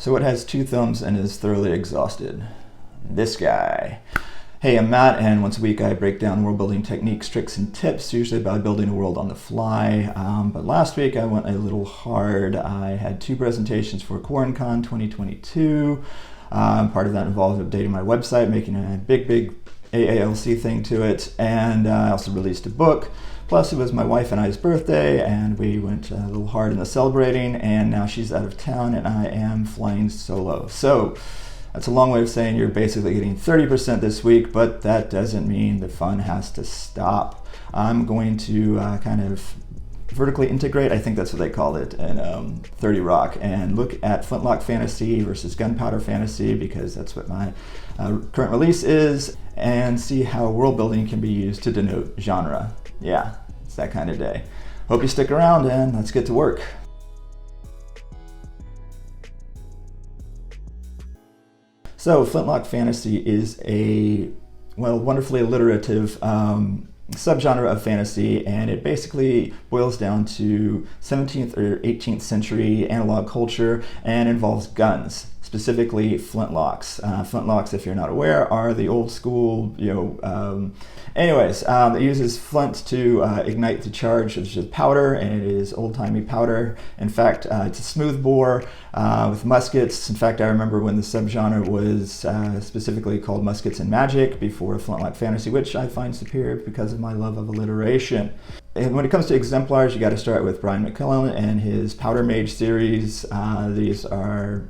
So it has two thumbs and is thoroughly exhausted. This guy. Hey, I'm Matt, and once a week I break down world building techniques, tricks, and tips, usually by building a world on the fly. But last week I went a little hard. I had two presentations for QuaranCon 2022. Part of that involved updating my website, making a big AALC thing to it, and I also released a book. Plus, it was my wife and I's birthday, and we went a little hard in the celebrating, and now she's out of town, and I am flying solo. So that's a long way of saying you're basically getting 30% this week, but that doesn't mean the fun has to stop. I'm going to kind of vertically integrate, I think that's what they called it in 30 Rock, and look at Flintlock Fantasy versus Gunpowder Fantasy, because that's what my current release is, and see how world building can be used to denote genre. Yeah, it's that kind of day. Hope you stick around, and let's get to work. So Flintlock Fantasy is a, well, wonderfully alliterative subgenre of fantasy, and it basically boils down to 17th or 18th century analog culture and involves guns, specifically flintlocks. Flintlocks, if you're not aware, are the old school, it uses flint to ignite the charge, which is powder, and it is old-timey powder. In fact, it's a smooth bore with muskets. In fact, I remember when the subgenre was specifically called Muskets and Magic before Flintlock Fantasy, which I find superior because of my love of alliteration. And when it comes to exemplars, you got to start with Brian McClellan and his Powder Mage series. These are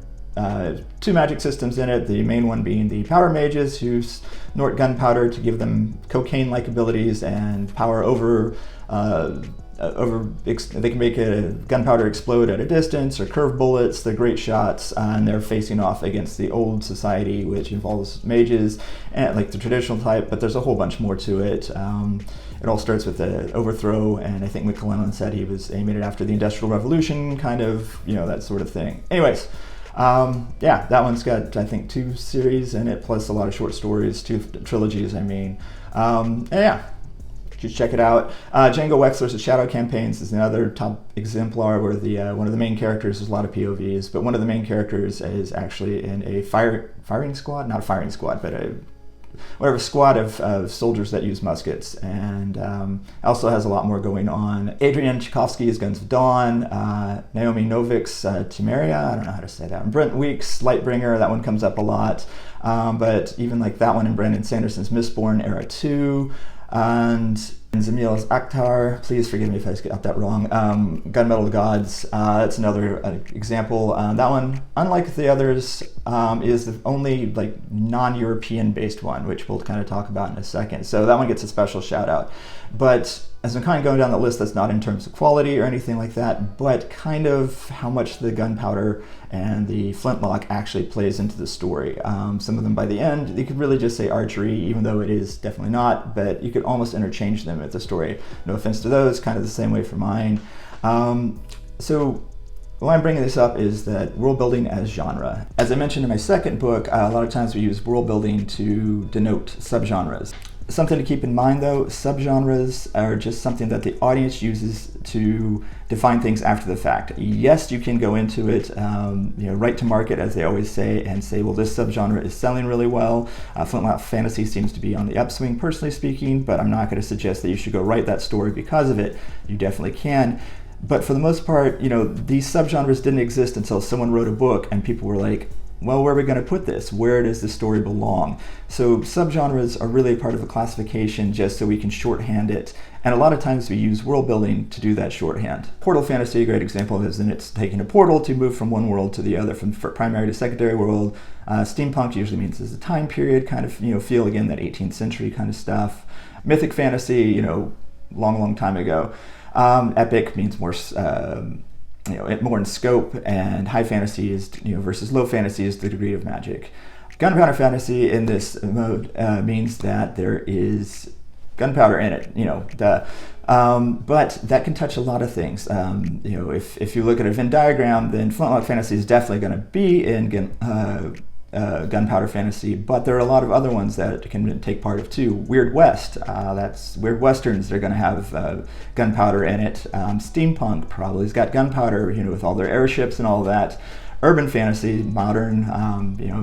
two magic systems in it, the main one being the Powder Mages, who snort gunpowder to give them cocaine-like abilities and power over they can make a gunpowder explode at a distance or curve bullets. They're great shots, and they're facing off against the old society, which involves mages and like the traditional type, but there's a whole bunch more to it. It all starts with the overthrow, and I think McClellan said he was aiming it after the Industrial Revolution, kind of, that sort of thing. Anyways, that one's got, I think, 2 series in it, plus a lot of short stories, 2 trilogies, just check it out. Django Wexler's Shadow Campaigns is another top exemplar where one of the main characters, there's a lot of POVs, but one of the main characters is actually in a firing squad, not a firing squad, but a squad of soldiers that use muskets, and also has a lot more going on. Adrian Tchaikovsky's Guns of Dawn, Naomi Novik's Temeria, I don't know how to say that, and Brent Weeks' Lightbringer, that one comes up a lot, but even like that one in Brandon Sanderson's Mistborn Era 2, and Zamil's Akhtar, please forgive me if I got that wrong, Gunmetal Gods, that's another example. That one, unlike the others, is the only non-European based one, which we'll kind of talk about in a second. So that one gets a special shout out. But as I'm kind of going down the list, that's not in terms of quality or anything like that, but kind of how much the gunpowder and the flintlock actually plays into the story. Some of them by the end, you could really just say archery, even though it is definitely not, but you could almost interchange them with the story. No offense to those, kind of the same way for mine. So why I'm bringing this up is that world building as genre. As I mentioned in my second book, a lot of times we use world building to denote subgenres. Something to keep in mind though, subgenres are just something that the audience uses to define things after the fact. Yes, you can go into it, right to market, as they always say, and say, well, this subgenre is selling really well. Flintlock Fantasy seems to be on the upswing, personally speaking, but I'm not going to suggest that you should go write that story because of it. You definitely can. But for the most part, these subgenres didn't exist until someone wrote a book and people were like, well, where are we going to put this? Where does this story belong? So subgenres are really a part of a classification just so we can shorthand it. And a lot of times we use world building to do that shorthand. Portal fantasy, a great example, is in it's taking a portal to move from one world to the other, from primary to secondary world. Steampunk usually means there's a time period, kind of, feel again that 18th century kind of stuff. Mythic fantasy, long time ago. Epic means more more in scope, and high fantasy is versus low fantasy is the degree of magic. Gunpowder fantasy in this mode means that there is gunpowder in it, but that can touch a lot of things. If you look at a Venn diagram, then Flintlock Fantasy is definitely going to be in Gunpowder Fantasy, but there are a lot of other ones that can take part of too. Weird West, that's Weird Westerns, they're going to have gunpowder in it. Steampunk probably has got gunpowder, with all their airships and all that. Urban fantasy, modern,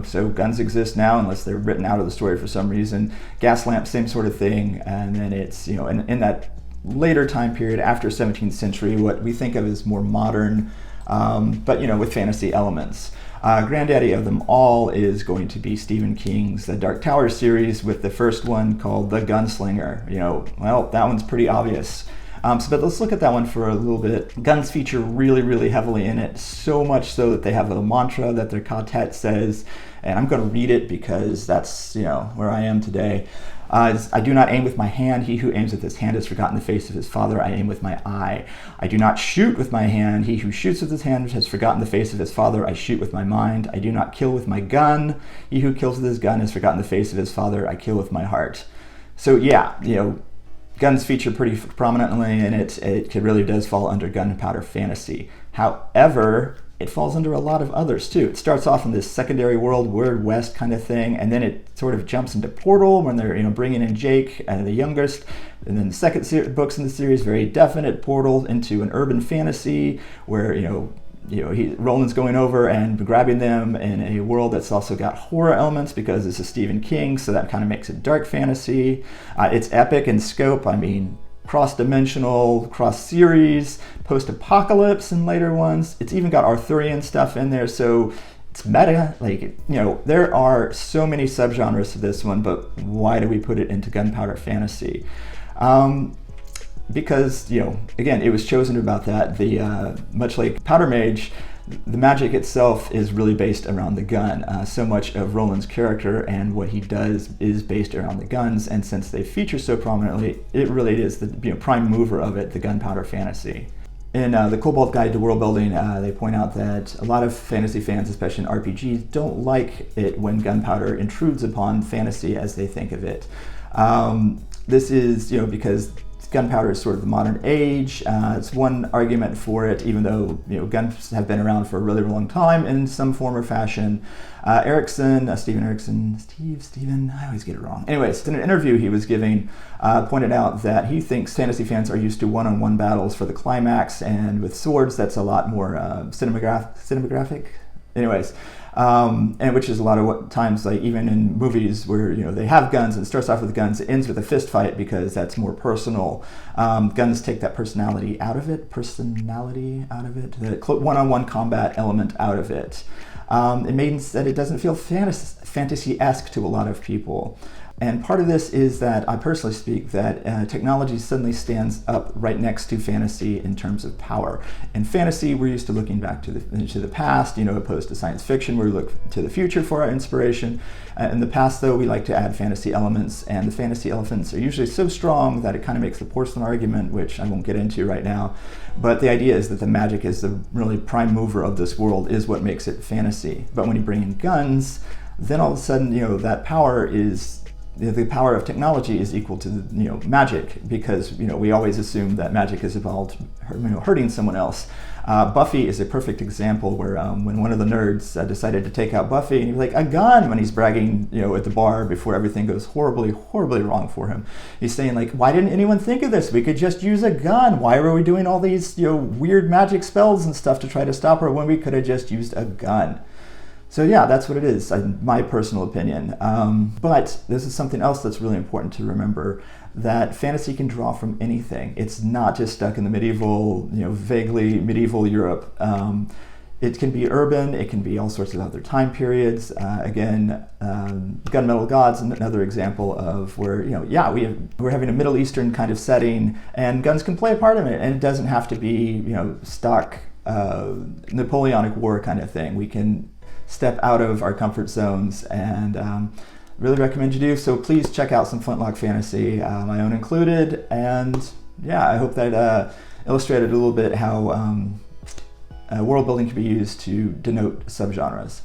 so guns exist now unless they're written out of the story for some reason. Gas lamps, same sort of thing. And then it's, in that later time period after 17th century, what we think of as more modern, but with fantasy elements. Granddaddy of them all is going to be Stephen King's The Dark Tower series, with the first one called The Gunslinger. That one's pretty obvious. But let's look at that one for a little bit. Guns feature really, really heavily in it, so much so that they have a mantra that their quartet says, and I'm going to read it because that's where I am today. I do not aim with my hand. He who aims with his hand has forgotten the face of his father. I aim with my eye. I do not shoot with my hand. He who shoots with his hand has forgotten the face of his father. I shoot with my mind. I do not kill with my gun. He who kills with his gun has forgotten the face of his father. I kill with my heart. So guns feature pretty prominently in it. It really does fall under gunpowder fantasy. However, it falls under a lot of others too. It starts off in this secondary world, Word West kind of thing, and then it sort of jumps into Portal when they're bringing in Jake, the youngest, and then the second books in the series, very definite portal into an urban fantasy where Roland's going over and grabbing them in a world that's also got horror elements because this is Stephen King, so that kind of makes it dark fantasy. It's epic in scope. Cross-dimensional, cross-series, post-apocalypse in later ones. It's even got Arthurian stuff in there, so it's meta. There are so many subgenres to this one, but why do we put it into gunpowder fantasy? Because, again, it was chosen about that. Much like Powder Mage, the magic itself is really based around the gun. So much of Roland's character and what he does is based around the guns, and since they feature so prominently, it really is the prime mover of it, the gunpowder fantasy. In the Cobalt Guide to Worldbuilding, they point out that a lot of fantasy fans, especially in RPGs, don't like it when gunpowder intrudes upon fantasy as they think of it. This is, because gunpowder is sort of the modern age. It's one argument for it, even though guns have been around for a really long time in some form or fashion. Stephen Erickson, I always get it wrong. Anyways, in an interview he was giving, pointed out that he thinks fantasy fans are used to one-on-one battles for the climax, and with swords that's a lot more cinematographic. Anyways. And which is a lot of times, like even in movies where they have guns and it starts off with guns, it ends with a fist fight because that's more personal. Guns take that personality out of it, the one-on-one combat element out of it. It means that it doesn't feel fantasy-esque to a lot of people. And part of this is that I personally speak that technology suddenly stands up right next to fantasy in terms of power. In fantasy, we're used to looking back to the past, opposed to science fiction, where we look to the future for our inspiration. In the past, though, we like to add fantasy elements, and the fantasy elements are usually so strong that it kind of makes the porcelain argument, which I won't get into right now. But the idea is that the magic is the really prime mover of this world, is what makes it fantasy. But when you bring in guns, then all of a sudden, that power is... the power of technology is equal to magic, because we always assume that magic is involved hurting someone else. Buffy is a perfect example where when one of the nerds decided to take out Buffy, and he's like, a gun, when he's bragging at the bar before everything goes horribly wrong for him. He's saying, like, why didn't anyone think of this? We could just use a gun. Why were we doing all these weird magic spells and stuff to try to stop her when we could have just used a gun? So yeah, that's what it is, in my personal opinion. But this is something else that's really important to remember, that fantasy can draw from anything. It's not just stuck in the medieval, vaguely medieval Europe. It can be urban, it can be all sorts of other time periods. Gunmetal Gods, another example of where, we're having a Middle Eastern kind of setting, and guns can play a part in it, and it doesn't have to be, stock Napoleonic War kind of thing. We can step out of our comfort zones, and really recommend you do. So please check out some Flintlock Fantasy, my own included, and I hope that illustrated a little bit how world building can be used to denote subgenres.